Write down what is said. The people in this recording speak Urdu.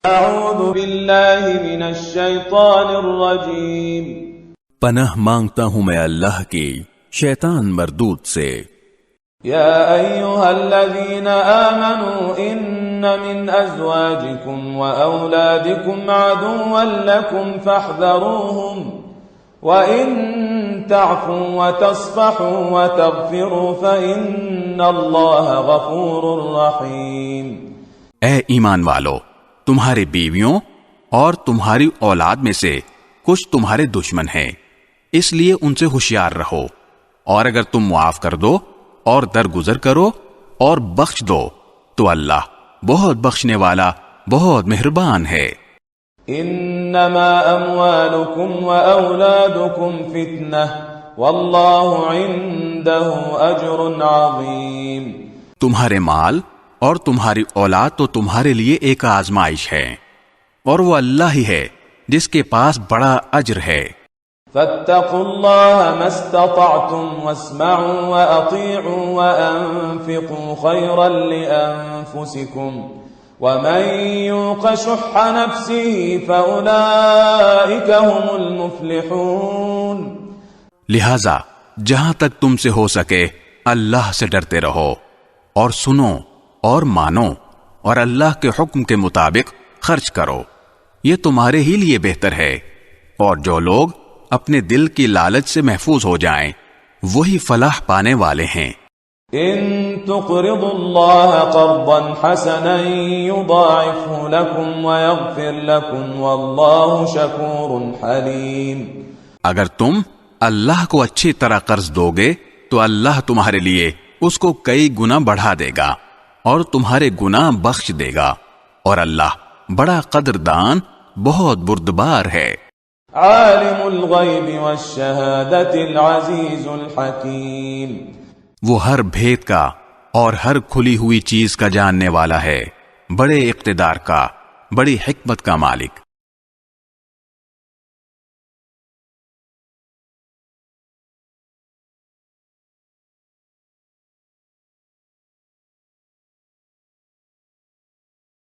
اعوذ باللہ من الشیطان الرجیم، پناہ مانگتا ہوں میں اللہ کی شیطان مردود سے۔ یا ایہا الذین آمنوا ان من ازواجکم واولادکم عدوا لکم فاحذروہم وَإِن تَعْفُوا وَتَصْفَحُوا وَتَغْفِرُوا فَإِنَّ اللَّهَ غَفُورٌ رَحِيمٌ۔ اے ایمان والو، تمہاری بیویوں اور تمہاری اولاد میں سے کچھ تمہارے دشمن ہیں، اس لیے ان سے ہوشیار رہو، اور اگر تم معاف کر دو اور درگزر کرو اور بخش دو تو اللہ بہت بخشنے والا، بہت مہربان ہے۔ انما اموالکم واولادکم فتنہ واللہ عنده اجر عظیم۔ تمہارے مال اور تمہاری اولاد تو تمہارے لیے ایک آزمائش ہے، اور وہ اللہ ہی ہے جس کے پاس بڑا اجر ہے۔ فاتقوا اللہ ما استطعتم واسمعوا واطیعوا وانفقوا خیرا لانفسکم ومن یوق شح نفسه فاولئک هم المفلحون۔ لہذا جہاں تک تم سے ہو سکے اللہ سے ڈرتے رہو، اور سنو اور مانو، اور اللہ کے حکم کے مطابق خرچ کرو، یہ تمہارے ہی لیے بہتر ہے۔ اور جو لوگ اپنے دل کی لالچ سے محفوظ ہو جائیں وہی فلاح پانے والے ہیں۔ ان تقرضوا اللہ قرضا حسنا یضاعفه لکم ویغفر لکم واللہ شکور حلیم۔ اگر تم اللہ کو اچھی طرح قرض دو گے تو اللہ تمہارے لیے اس کو کئی گنا بڑھا دے گا اور تمہارے گناہ بخش دے گا، اور اللہ بڑا قدردان، بہت بردبار ہے۔ عالم الغیب والشہادۃ العزیز الحکیم۔ وہ ہر بھید کا اور ہر کھلی ہوئی چیز کا جاننے والا ہے، بڑے اقتدار کا، بڑی حکمت کا مالک۔